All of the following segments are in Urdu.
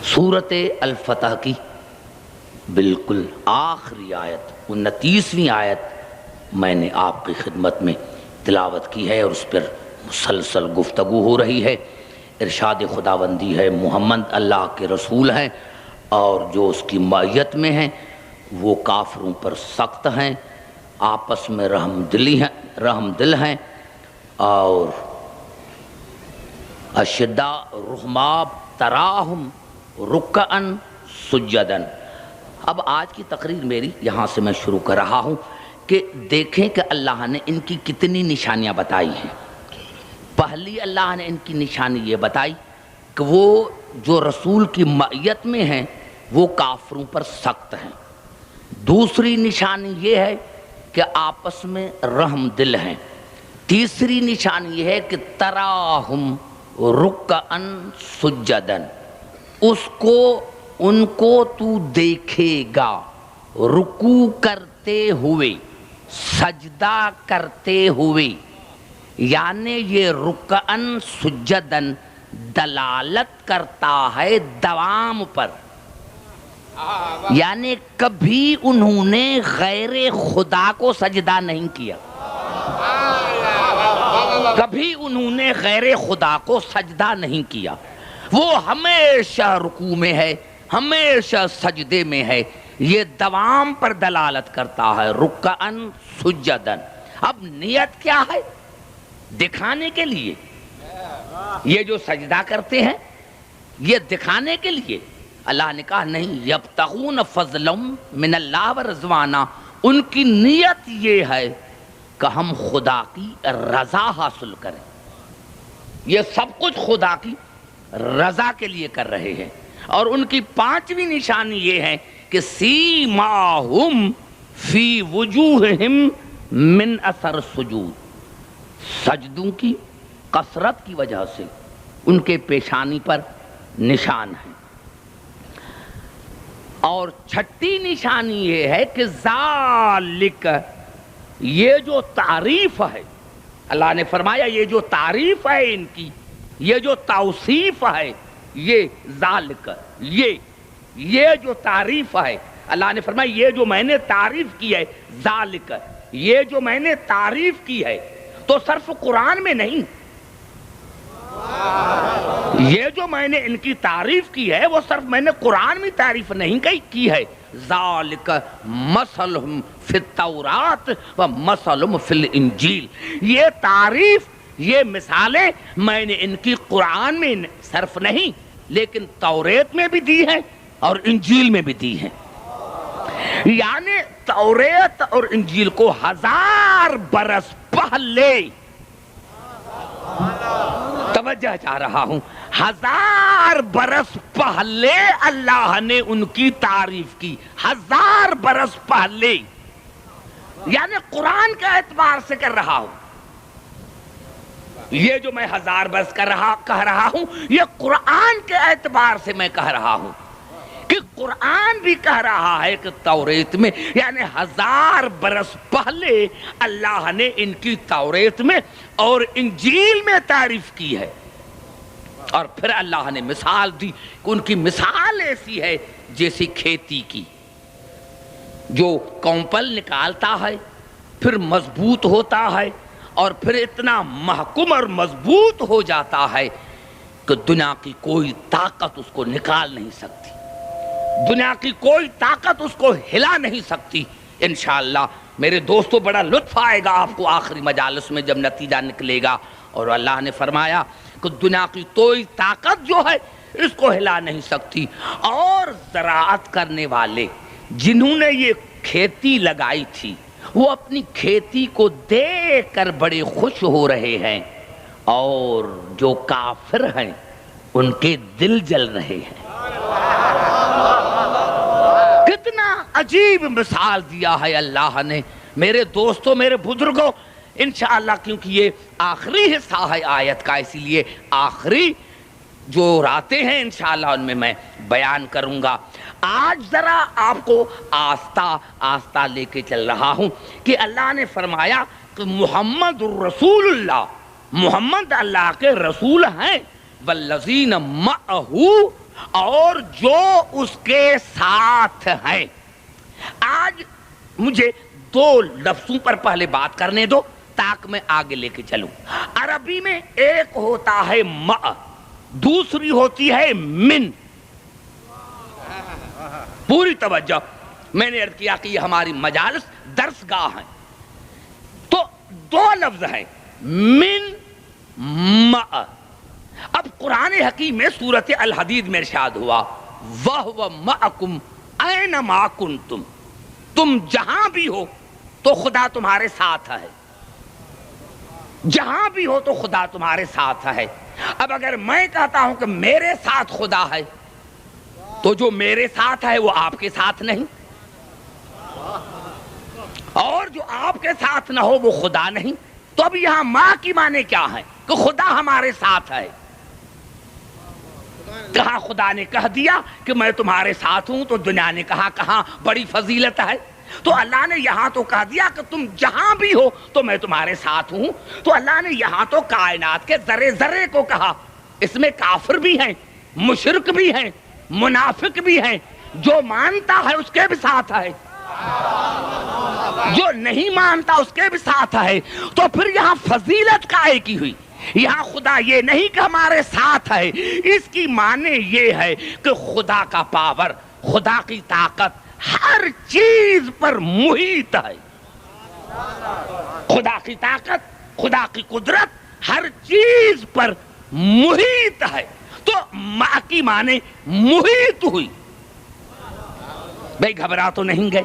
سورت الفتح کی بالکل آخری آیت 29ویں آیت میں نے آپ کی خدمت میں تلاوت کی ہے اور اس پر مسلسل گفتگو ہو رہی ہے۔ ارشاد خداوندی ہے محمد اللہ کے رسول ہیں اور جو اس کی معیت میں ہیں وہ کافروں پر سخت ہیں، آپس میں رحم دل ہیں اور اشداء رحماب تراہم رکعن سجدن۔ اب آج کی تقریر میری یہاں سے میں شروع کر رہا ہوں کہ دیکھیں کہ اللہ نے ان کی کتنی نشانیاں بتائی ہیں۔ پہلی اللہ نے ان کی نشانی یہ بتائی کہ وہ جو رسول کی معیت میں ہیں وہ کافروں پر سخت ہیں۔ دوسری نشانی یہ ہے کہ آپس میں رحم دل ہیں۔ تیسری نشانی یہ ہے کہ تراہم رکعن سجدن، ان کو تو دیکھے گا رکوع کرتے ہوئے، سجدہ کرتے ہوئے، یعنی یہ رکعن سجدن دلالت کرتا ہے دوام پر، یعنی کبھی انہوں نے غیر خدا کو سجدہ نہیں کیا، کبھی انہوں نے غیر خدا کو سجدہ نہیں کیا، وہ ہمیشہ رکوع میں ہے، ہمیشہ سجدے میں ہے۔ یہ دوام پر دلالت کرتا ہے رکعن سجدن۔ اب نیت کیا ہے؟ دکھانے کے لیے یہ جو سجدہ کرتے ہیں یہ دکھانے کے لیے؟ اللہ نے کہا نہیں، یبتغون فضلا من اللہ ورضوانا، ان کی نیت یہ ہے کہ ہم خدا کی رضا حاصل کریں، یہ سب کچھ خدا کی رضا کے لیے کر رہے ہیں۔ اور ان کی پانچویں نشانی یہ ہے کہ سیماہم فی وجوہہم من اثر السجود، سجدوں کی کثرت کی وجہ سے ان کے پیشانی پر نشان ہے۔ اور چھٹی نشانی یہ ہے کہ ذالک، یہ جو تعریف ہے، اللہ نے فرمایا یہ جو تعریف ہے ان کی، یہ جو توصیف ہے، یہ ذالک، یہ جو تعریف ہے، اللہ نے فرمایا یہ جو میں نے تعریف کی ہے، ذالک، یہ جو میں نے تعریف کی ہے، تو صرف قرآن میں نہیں، یہ جو میں نے ان کی تعریف کی ہے وہ صرف میں نے قرآن میں تعریف نہیں کی ہے۔ ذالک مثلہم فی التورات و مثلہم فی الانجیل، یہ تعریف، یہ مثالیں میں نے ان کی قرآن میں صرف نہیں لیکن توریت میں بھی دی ہیں اور انجیل میں بھی دی ہیں۔ یعنی توریت اور انجیل کو 1000 برس پہلے، توجہ چاہ رہا ہوں، 1000 برس پہلے اللہ نے ان کی تعریف کی، 1000 برس پہلے، یعنی قرآن کے اعتبار سے کر رہا ہوں۔ یہ جو میں 1000 برس کہہ رہا ہوں یہ قرآن کے اعتبار سے میں کہہ رہا ہوں کہ قرآن بھی کہہ رہا ہے کہ توریت میں، یعنی 1000 برس پہلے اللہ نے ان کی توریت میں اور انجیل میں تعریف کی ہے۔ اور پھر اللہ نے مثال دی کہ ان کی مثال ایسی ہے جیسی کھیتی کی، جو کونپل نکالتا ہے پھر مضبوط ہوتا ہے اور پھر اتنا محکم اور مضبوط ہو جاتا ہے کہ دنیا کی کوئی طاقت اس کو نکال نہیں سکتی، دنیا کی کوئی طاقت اس کو ہلا نہیں سکتی۔ انشاءاللہ میرے دوستو بڑا لطف آئے گا آپ کو آخری مجالس میں جب نتیجہ نکلے گا۔ اور اللہ نے فرمایا کہ دنیا کی کوئی طاقت جو ہے اس کو ہلا نہیں سکتی۔ اور زراعت کرنے والے جنہوں نے یہ کھیتی لگائی تھی وہ اپنی کھیتی کو دیکھ کر بڑے خوش ہو رہے ہیں، اور جو کافر ہیں ان کے دل جل رہے ہیں۔ کتنا عجیب مثال دیا ہے اللہ نے میرے دوستوں، میرے بزرگوں۔ انشاءاللہ کیونکہ یہ آخری حصہ ہے آیت کا، اسی لیے آخری جو راتیں ہیں انشاءاللہ ان میں میں بیان کروں گا۔ آج ذرا آپ کو آہستہ آہستہ لے کے چل رہا ہوں کہ اللہ نے فرمایا کہ محمد الرسول اللہ، محمد اللہ کے رسول ہیں، والذین معہ اور جو اس کے ساتھ ہیں. آج مجھے دو لفظوں پر پہلے بات کرنے دو تاکہ میں آگے لے کے چلوں. عربی میں ایک ہوتا ہے مع، دوسری ہوتی ہے من. پوری توجہ. میں نے عرض کیا کہ یہ ہماری مجالس درس گاہ ہیں، تو دو لفظ ہیں من مع. اب قرآن حکیم میں سورۃ الحدید میں ارشاد ہوا وَهُوَ مَعَكُمْ أَيْنَمَا كُنْتُمْ. تم جہاں بھی ہو تو خدا تمہارے ساتھ ہے، جہاں بھی ہو تو خدا تمہارے ساتھ ہے. اب اگر میں کہتا ہوں کہ میرے ساتھ خدا ہے تو جو میرے ساتھ ہے وہ آپ کے ساتھ نہیں، اور جو آپ کے ساتھ نہ ہو وہ خدا نہیں. تو اب یہاں ماں کی معنی کیا ہے کہ خدا ہمارے ساتھ ہے. کہاں خدا نے کہہ دیا کہ میں تمہارے ساتھ ہوں تو دنیا نے کہا کہاں بڑی فضیلت ہے. تو اللہ نے یہاں تو کہہ دیا کہ تم جہاں بھی ہو تو میں تمہارے ساتھ ہوں. تو اللہ نے یہاں تو کائنات کے ذرے ذرے کو کہا. اس میں کافر بھی ہیں، مشرک بھی ہیں، منافق بھی ہیں. جو مانتا ہے اس کے بھی ساتھ ہے، جو نہیں مانتا اس کے بھی ساتھ ہے. تو پھر یہاں فضیلت قائل کی ہوئی. یہاں خدا یہ نہیں کہ ہمارے ساتھ ہے، اس کی معنی یہ ہے کہ خدا کا پاور، خدا کی طاقت ہر چیز پر محیط ہے. خدا کی طاقت، خدا کی قدرت ہر چیز پر محیط ہے. تو ماں کی معنی محیط ہوئی. بھئی گھبرا تو نہیں گئے؟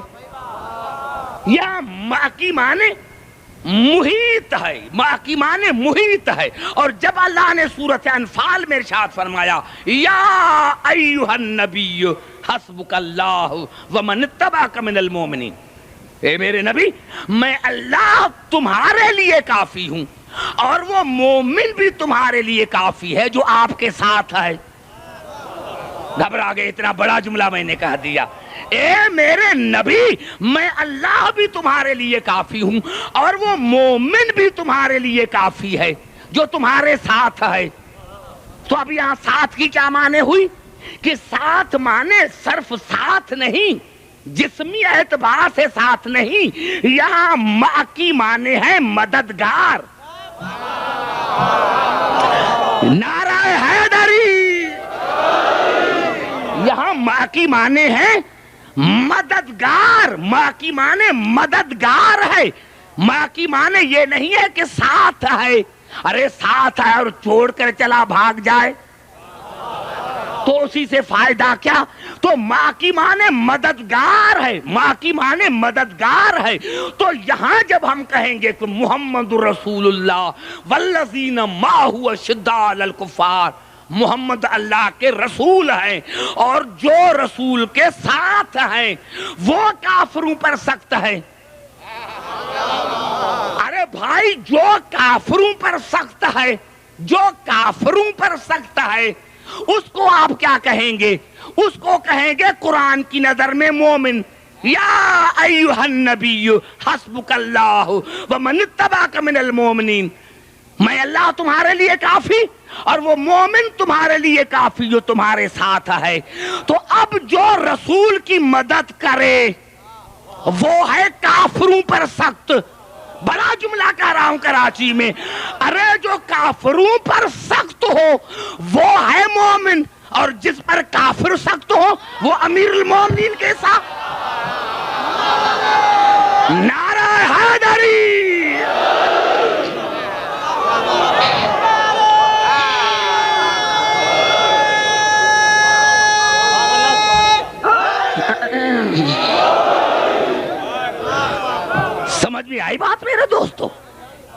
یا ماں کی معنی محیط ہے، ماں کی معنی محیط ہے. اور جب اللہ نے سورۃ انفال میں ارشاد فرمایا یا ایھا النبی حسبک اللہ ومن اتبعک من المؤمنین، اے میرے نبی میں اللہ تمہارے لیے کافی ہوں اور وہ مومن بھی تمہارے لیے کافی ہے جو آپ کے ساتھ ہے. گھبرا گئے؟ اتنا بڑا جملہ میں نے کہہ دیا. اے میرے نبی میں اللہ بھی تمہارے لیے کافی ہوں اور وہ مومن بھی تمہارے لیے کافی ہے جو تمہارے ساتھ ہے. تو اب یہاں ساتھ کی کیا معنی ہوئی کہ ساتھ معنی صرف ساتھ نہیں، جسمی اعتبار سے ساتھ نہیں. یہاں ماں کی معنی ہے مددگار. نعرہ حیدری. یہاں ماں کی معنی ہے مددگار. ماں کی معنی مددگار ہے. ماں کی معنی یہ نہیں ہے کہ ساتھ ہے. ارے ساتھ ہے اور چھوڑ کر چلا بھاگ جائے تو اسی سے فائدہ کیا؟ تو ماں کی معنی مددگار ہے. ماں کی معنی مددگار ہے. تو یہاں جب ہم کہیں گے کہ محمد رسول اللہ والذین معہ اشداء علی الکفار، محمد اللہ کے رسول ہیں اور جو رسول کے ساتھ ہیں وہ کافروں پر سخت ہے. ارے بھائی جو کافروں پر سخت ہے، جو کافروں پر سخت ہے اس کو آپ کیا کہیں گے؟ اس کو کہیں گے قرآن کی نظر میں مومن. یا ایھا النبی حسبک اللہ ومن اتبعک من المؤمنین. میں اللہ تمہارے لیے کافی اور وہ مومن تمہارے لیے کافی جو تمہارے ساتھ ہے. تو اب جو رسول کی مدد کرے وہ ہے کافروں پر سخت. بڑا جملہ کہہ رہا ہوں کراچی میں. ارے جو کافروں پر سخت ہو وہ ہے مومن اور جس پر کافر سخت ہو وہ امیر المومنین کے ساتھ. نعرہ حیدری. سمجھ میں آئی بات میرے دوستو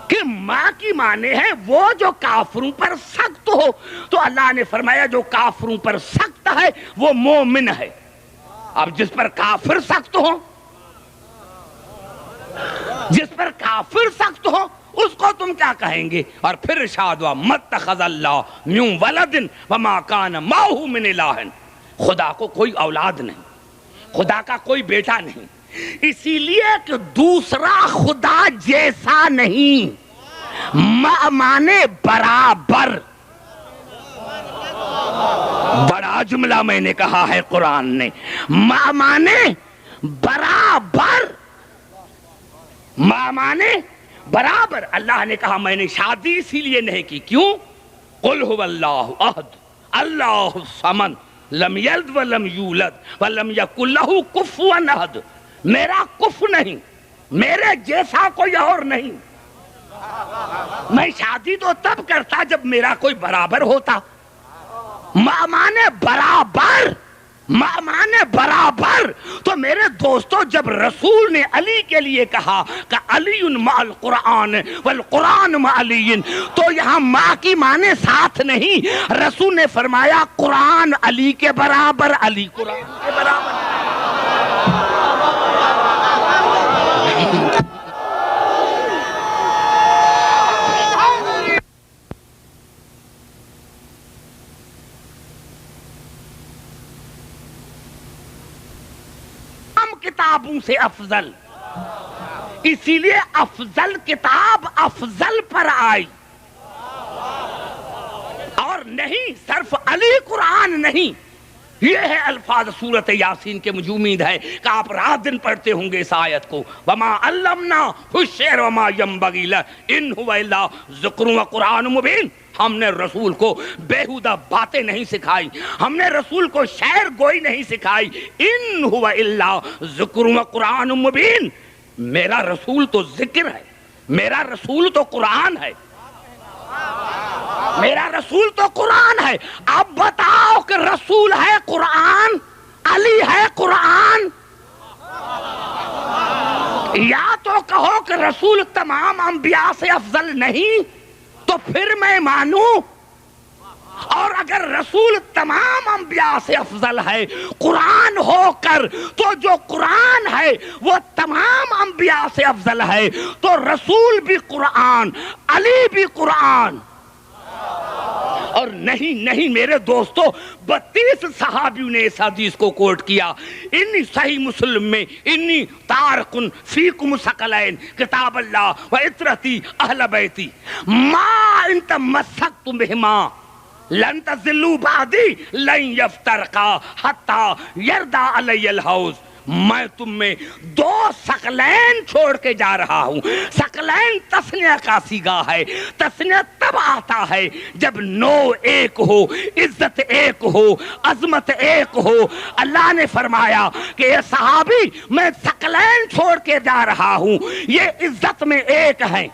کہ ماں کی معنی ہے وہ جو کافروں پر سخت ہو. تو اللہ نے فرمایا جو کافروں پر سخت ہے وہ مومن ہے. اب جس پر کافر سخت ہو، جس پر کافر سخت ہو اس کو تم کیا کہیں گے؟ اور پھر ارشاد ہوا متخذ اللہ من ولد وما کان معہ من الہ. خدا کو کوئی اولاد نہیں، خدا کا کوئی بیٹا نہیں، اسی لیے کہ دوسرا خدا جیسا نہیں. مانے برابر. بڑا جملہ میں نے کہا ہے قرآن نے، ماں مانے برابر، ماں مانے برابر۔ اللہ نے کہا میں نے شادی اسی لیے نہیں کی، کیوں؟ قل هو اللہ احد اللہ الصمد لم یلد ولم یولد ولم یکن لہ کفوا احد، میرا کف نہیں، میرے جیسا کوئی اور نہیں۔ میں شادی تو تب کرتا جب میرا کوئی برابر ہوتا۔ ماں مانے برابر، ماں مانے برابر۔ تو میرے دوستو جب رسول نے علی کے لیے کہا کہ علی مع القرآن والقرآن مع علی، تو یہاں ماں کی مانے ساتھ نہیں، رسول نے فرمایا قرآن علی کے برابر، علی قرآن کے برابر۔ کتابوں سے افضل، اسی لیے افضل کتاب افضل پر آئی، اور نہیں صرف علی قرآن نہیں۔ یہ ہے الفاظ سورت یاسین کے، مجھے امید ہے کہ آپ رات دن پڑھتے ہوں گے اس آیت کو، وما علمناہ الشعر وما ينبغي له ان هو الا ذکر وقرآن مبین۔ ہم نے رسول کو بیہودہ باتیں نہیں سکھائی، ہم نے رسول کو شعر گوئی نہیں سکھائی، ان هو الا ذکر وقرآن مبین۔ میرا رسول تو ذکر ہے، میرا رسول تو قرآن ہے، میرا رسول تو قرآن ہے۔ اب بتاؤ کہ رسول ہے قرآن، علی ہے قرآن، یا تو کہو کہ رسول تمام انبیاء سے افضل نہیں تو پھر میں مانوں، اور اگر رسول تمام انبیاء سے افضل ہے قرآن ہو کر، تو جو قرآن ہے وہ تمام انبیاء سے افضل ہے، تو رسول بھی قرآن، علی بھی قرآن۔ اور نہیں نہیں میرے دوستو، 32 صحابیوں نے اس حدیث کو کوٹ کیا۔ انی صحیح مسلم میں انی تارق فیکم ثقلین کتاب اللہ و عطرتی اہل بیتی ما ان تمسکتم بہما لن تضلوا بعدی لن یفترقا حتی یردا علی الحوض۔ میں تم میں 2 ثقلین چھوڑ کے جا رہا ہوں۔ ثقلین تسنیہ کا صیغہ ہے، تسنیہ تب آتا ہے جب نوع ایک ہو، عزت ایک ہو، عظمت ایک ہو۔ اللہ نے فرمایا کہ اے صحابی میں ثقلین چھوڑ کے جا رہا ہوں، یہ عزت میں ایک ہیں،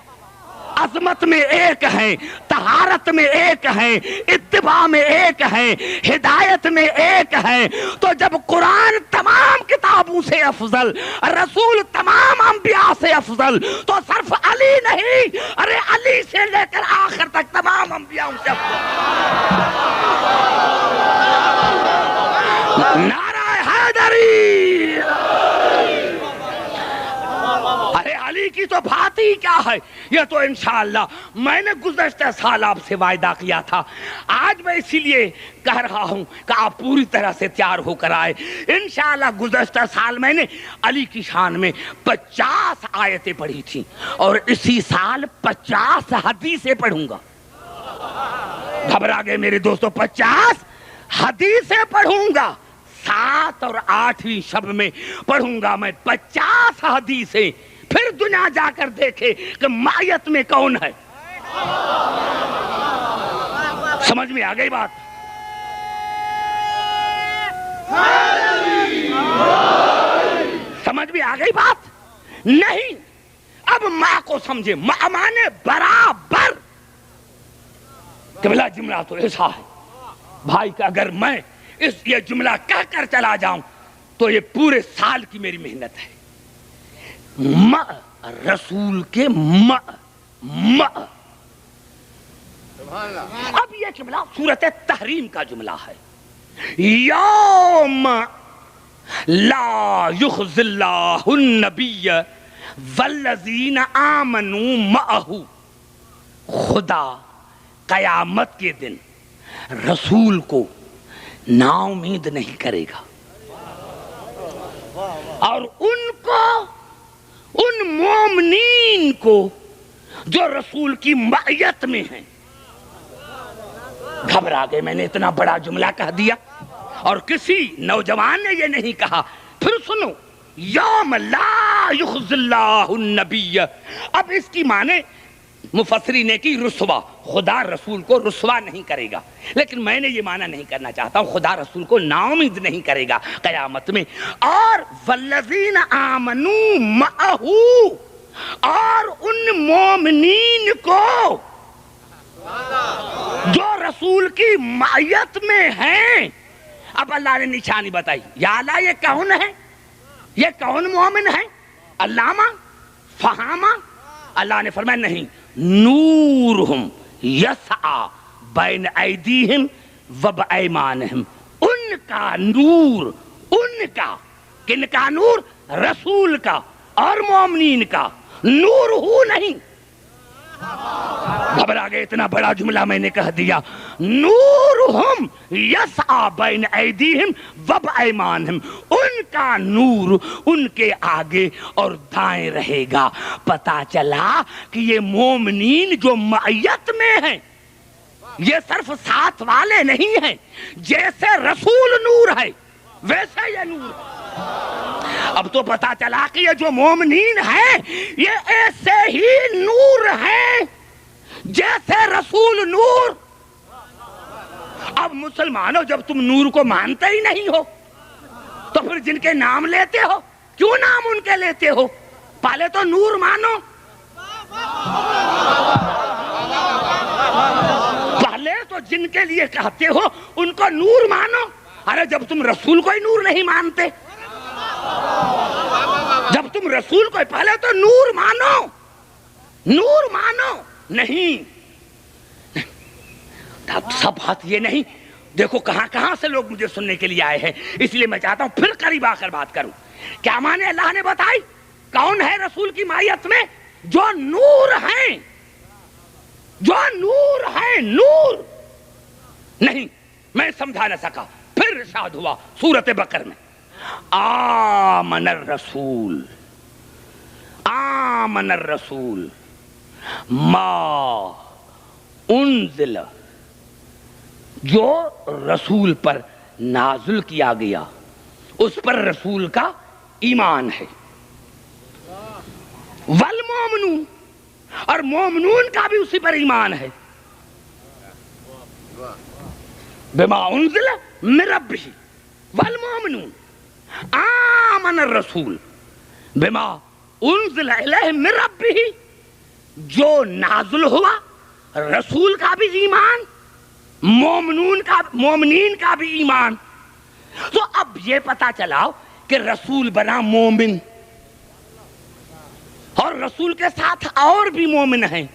عظمت میں ایک ہیں، طہارت میں ایک ہیں، اتباع میں ایک ہیں، ہدایت میں ایک ہیں۔ تو جب قرآن تمام کتابوں سے افضل، رسول تمام انبیاء سے افضل، تو صرف علی نہیں، ارے علی سے لے کر آخر تک تمام انبیاء سے افضل۔ نعرہ حیدری، ارے علی کی تو بات ہی کیا ہے۔ یہ تو انشاءاللہ میں نے گزشتہ سال آپ سے وعدہ کیا تھا، آج میں اسی لیے کہہ رہا ہوں کہ آپ پوری طرح سے تیار ہو کر آئے۔ انشاءاللہ گزشتہ سال میں نے علی کی شان میں 50 آیتیں پڑھی تھیں، اور اسی سال 50 حدیثیں پڑھوں گا۔ گھبرا گئے میرے دوستو؟ 50 حدیثیں پڑھوں گا، 7 اور 8ویں شب میں پڑھوں گا میں 50 حدیثیں۔ پھر دنیا جا کر دیکھے کہ مائیت میں کون ہے۔ سمجھ میں آ گئی بات؟ سمجھ میں آ گئی بات؟ نہیں، اب ماں کو سمجھے، ماں مانے برابر۔ قبلہ جملہ تو ایسا ہے بھائی کہ اگر میں یہ جملہ کہہ کر چلا جاؤں تو یہ پورے سال کی میری محنت ہے۔ رسول کے اب یہ جملہ سورت تحریم کا جملہ ہے، یوم لا یخزی اللہ النبی والذین آمنوا معہ۔ خدا قیامت کے دن رسول کو نا امید نہیں کرے گا، اور ان کو، ان مومنین کو جو رسول کی معیت میں ہیں، گھبرا گئے، میں نے اتنا بڑا جملہ کہہ دیا اور کسی نوجوان نے یہ نہیں کہا۔ پھر سنو، یوم لا یخزی اللہ النبی، اب اس کی معنی مفسرین نے کی رسوا، خدا رسول کو رسوا نہیں کرے گا، لیکن میں نے یہ معنی نہیں کرنا چاہتا ہوں، خدا رسول کو ناامید نہیں کرے گا قیامت میں۔ اور والذین آمنوا معہ، اور ان مومنین کو جو رسول کی معیت میں ہیں۔ اب اللہ نے نشانی بتائی، یا اللہ یہ کون ہے، یہ کون مومن ہے؟ علامہ فہامہ؟ اللہ نے فرمایا نہیں، نورہم یسعی بین ایدیہم و بایمانہم، ان کا نور، ان کا، کن کا نور؟ رسول کا اور مومنین کا، نور ہو نہیں۔ گھبرا گئے، اتنا بڑا جملہ میں نے کہہ دیا۔ نورہم یسعی بین ایدیہم و بایمانہم، ان کا نور ان کے آگے اور دائیں رہے گا۔ پتا چلا کہ یہ مومنین جو معیت میں ہیں یہ صرف ساتھ والے نہیں ہیں، جیسے رسول نور ہے ویسے یہ نور ہے۔ اب تو پتا چلا کہ یہ جو مومنین ہیں یہ ایسے ہی نور ہیں جیسے رسول نور۔ اب مسلمانوں، جب تم نور کو مانتے ہی نہیں ہو تو پھر جن کے نام لیتے ہو، کیوں نام ان کے لیتے ہو؟ پہلے تو نور مانو، پہلے تو جن کے لیے کہتے ہو ان کو نور مانو۔ ارے جب تم رسول کو ہی نور نہیں مانتے، جب تم رسول کو پہلے تو نور مانو، نور مانو۔ نہیں، سب بات یہ نہیں۔ دیکھو کہاں کہاں سے لوگ مجھے سننے کے لیے آئے ہیں، اس لیے میں چاہتا ہوں پھر قریب آ کر بات کروں۔ کیا معنی اللہ نے بتائی؟ کون ہے رسول کی مائیت میں؟ جو نور ہیں، جو نور ہیں، نور نہیں۔ میں سمجھا نہ سکا، پھر ارشاد ہوا سورۃ بقرہ میں، آمن الرسول، آمن الرسول ما انزل، جو رسول پر نازل کیا گیا اس پر رسول کا ایمان ہے، والمومنون، اور مومنون کا بھی اسی پر ایمان ہے، بما انزل من ربہ والمومنون، آمن الرسول بما انزل الیہ من ربہ، جو نازل ہوا رسول کا بھی ایمان، مومنین کا بھی ایمان۔ تو اب یہ پتا چلاؤ کہ رسول بنا مومن، اور رسول کے ساتھ اور بھی مومن ہیں۔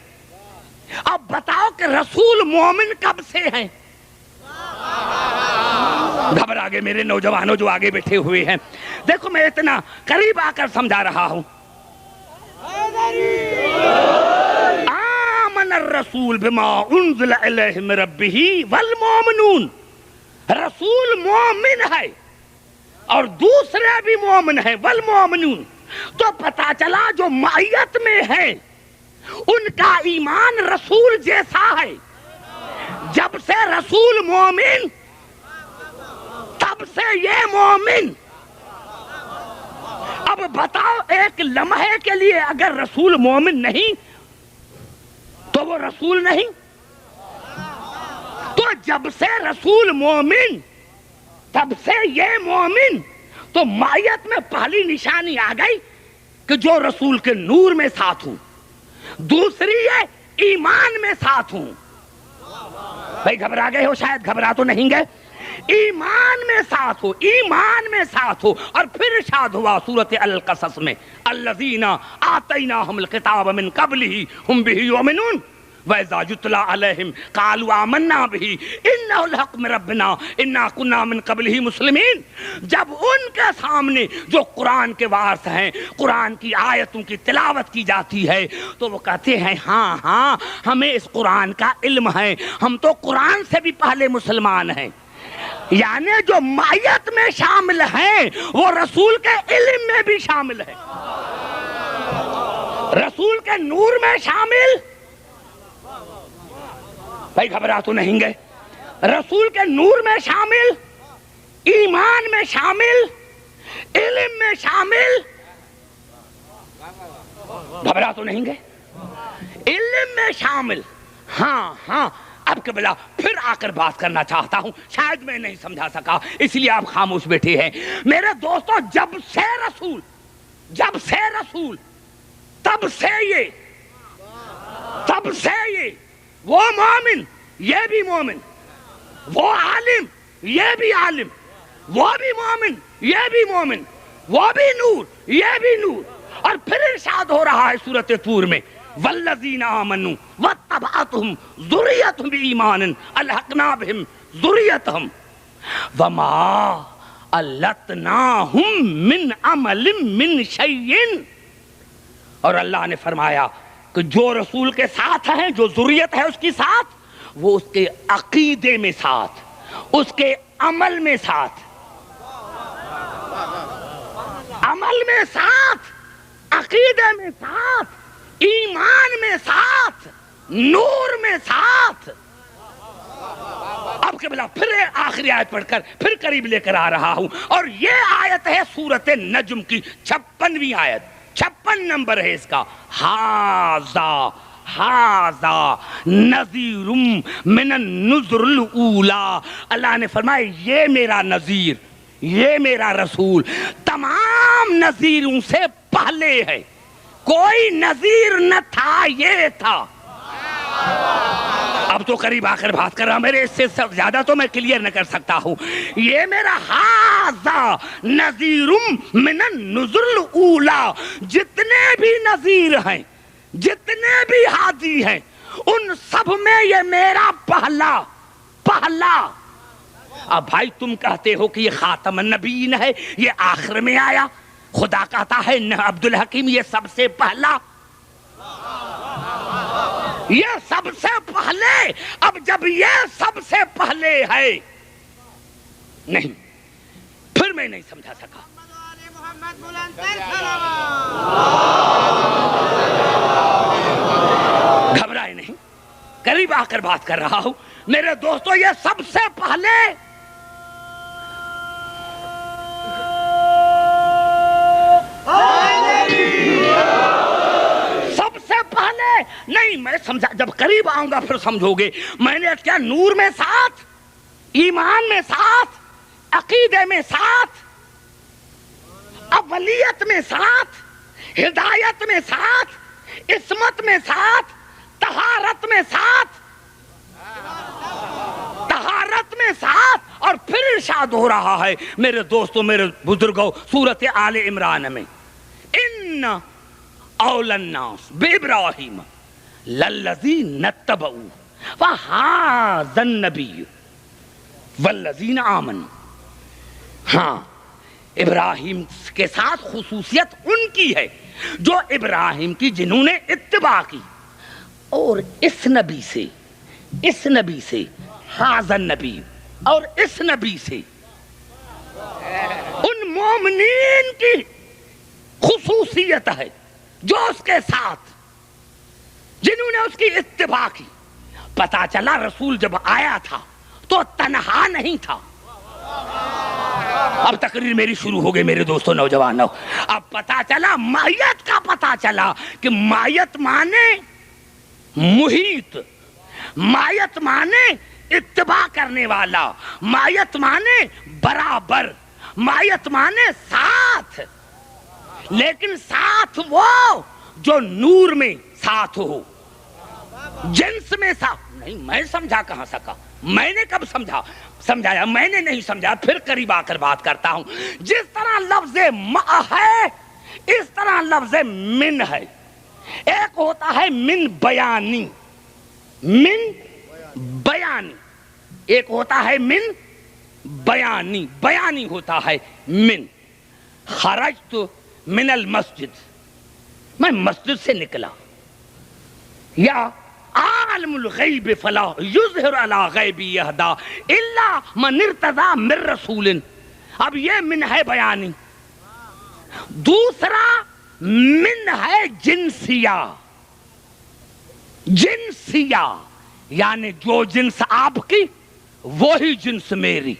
اب بتاؤ کہ رسول مومن کب سے ہیں؟ گھبرا گئے میرے نوجوانوں جو آگے بیٹھے ہوئے ہیں۔ دیکھو میں اتنا قریب آ کر سمجھا رہا ہوں۔ آمن الرسول بما انزل الیہ من ربہ والمومنون، رسول مومن ہے اور دوسرے بھی مومن ہیں، والمومنون۔ تو پتا چلا جو معیت میں ہے ان کا ایمان رسول جیسا ہے۔ جب سے رسول مومن تب سے یہ مومن۔ اب بتاؤ ایک لمحے کے لیے اگر رسول مومن نہیں تو وہ رسول نہیں؟ تو جب سے رسول مومن تب سے یہ مومن۔ تو مائیت میں پہلی نشانی آ گئی کہ جو رسول کے نور میں ساتھ ہوں، دوسری ہے ایمان میں ساتھ ہوں۔ بھائی گھبرا گئے ہو؟ شاید گھبرا تو نہیں گئے۔ ایمان میں ساتھ ہو، ایمان میں ساتھ ہو۔ اور پھر ارشاد ہوا سورۃ القصص میں، الذین آتیناہم الکتاب من قبلہ ہم بہ یؤمنون وَإِذَا يُتْلَىٰ عَلَيْهِمْ قَالُوا آمَنَّا بِهِ إِنَّهُ الْحَقُّ مِن رَّبِّنَا إِنَّا كُنَّا مِن قَبْلِهِ مُسْلِمِينَ۔ جب ان کے سامنے جو قرآن کے وارث ہیں، قرآن کی آیتوں کی تلاوت کی جاتی ہے تو وہ کہتے ہیں ہاں ہاں ہمیں اس قرآن کا علم ہے، ہم تو قرآن سے بھی پہلے مسلمان ہیں۔ یعنی جو مائیت میں شامل ہیں وہ رسول کے علم میں بھی شامل ہے، رسول کے نور میں شامل۔ بھائی گھبرا تو نہیں گئے؟ رسول کے نور میں شامل، ایمان میں شامل، علم میں شامل. گھبرا تو نہیں گئے؟ علم میں شامل. ہاں اب قبلہ پھر آ کر بات کرنا چاہتا ہوں، شاید میں نہیں سمجھا سکا اس لیے آپ خاموش بیٹھے ہیں. میرے دوستو، جب سے رسول تب سے یہ وہ مومن یہ بھی مومن، وہ عالم یہ بھی عالم، وہ بھی مومن یہ بھی مومن، وہ بھی نور یہ بھی نور. اور پھر ارشاد ہو رہا ہے سورۃ طور میں والذین آمنوا واتبعتہم ذریتہم بایمان الحقنا بہم ذریتہم وما التناہم من عمل من شیء. اور اللہ نے فرمایا کہ جو رسول کے ساتھ ہیں، جو ذریت ہے اس کی ساتھ، وہ اس کے عقیدے میں ساتھ، اس کے عمل میں ساتھ، عمل میں ساتھ، عقیدے میں ساتھ، ایمان میں ساتھ، نور میں ساتھ. اب قبلہ پھر آخری آیت پڑھ کر پھر قریب لے کر آ رہا ہوں، اور یہ آیت ہے سورۃ نجم کی 56ویں آیت، 56 نمبر ہے اس کا. ہاذا نذیر من النذر الاولی. اللہ نے فرمایا یہ میرا نذیر، یہ میرا رسول تمام نذیروں سے پہلے ہے. کوئی نذیر نہ تھا، یہ تھا. اب تو قریب آ کر بات کر رہا، میرے اس سے زیادہ تو میں کلیئر نہ کر سکتا ہوں. یہ میرا ہاذا نذیر من النذر الاولی. جتنے بھی نذیر ہیں، جتنے بھی ہادی ہیں، ان سب میں یہ میرا پہلا. اب بھائی تم کہتے ہو کہ یہ خاتم النبیین ہے، یہ آخر میں آیا. خدا کہتا ہے عبدالحکیم یہ سب سے پہلا، یہ سب سے پہلے. اب جب یہ سب سے پہلے ہے، نہیں پھر میں نہیں سمجھا سکا. گھبرائے نہیں، قریب آ کر بات کر رہا ہوں. میرے دوستو، یہ سب سے پہلے نہیں، میں سمجھا، جب قریب آؤں گا پھر سمجھو گے. میں نے کیا نور میں ساتھ، ایمان میں ساتھ، عقیدے میں ساتھ، اولیت میں ساتھ، ہدایت میں ساتھ، عصمت میں ساتھ، طہارت میں ساتھ، اور پھر ارشاد ہو رہا ہے میرے دوستوں، میرے بزرگوں، سورۃ آل عمران میں ان اول الناس بابراہیم للذین اتبعوا وہذا النبی والذین آمنوا. ہاں، ابراہیم کے ساتھ خصوصیت ان کی ہے جو ابراہیم کی، جنہوں نے اتباع کی. اور اس نبی سے ھذا النبی، اور اس نبی سے ان مومنین کی خصوصیت ہے جو اس کے ساتھ، جنہوں نے اس کی اتباع کی. پتا چلا رسول جب آیا تھا تو تنہا نہیں تھا. اب تقریر میری شروع ہو گئی میرے دوستوں، نوجوانوں. اب پتا چلا مائیت کا، پتا چلا کہ مائیت مانے محیط، مائیت مانے اتباع کرنے والا، مائیت مانے برابر، مائیت مانے ساتھ. لیکن ساتھ وہ جو نور میں ساتھ ہو، جنس میں ساتھ نہیں. میں سمجھا کہاں سکا، میں نے کب سمجھایا؟ میں نے نہیں سمجھا. پھر قریب آ کر بات کرتا ہوں. جس طرح لفظ مع ہے، اس طرح لفظ من ہے. ایک ہوتا ہے من بیانی، ایک ہوتا ہے من بیانی. بیانی ہوتا ہے من. خرجت من المسجد، میں مسجد سے نکلا. یا عالم الغیب فلا یظہر علی غیبی احدا الا من ارتضی من رسول. اب یہ من ہے بیانی. دوسرا من ہے جنسیہ. یعنی جو جنس آپ کی وہی جنس میری.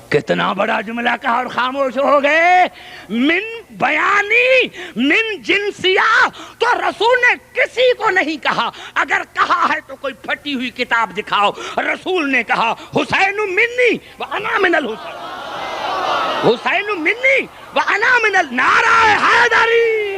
کتنا بڑا جملہ کہا اور خاموش ہو گئے. من بیانی من جنسیہ تو رسول نے کسی کو نہیں کہا. اگر کہا ہے تو کوئی پھٹی ہوئی کتاب دکھاؤ. رسول نے کہا حسین منی وانا من الحسین, حسین منی وانا من النعرہ حیدری.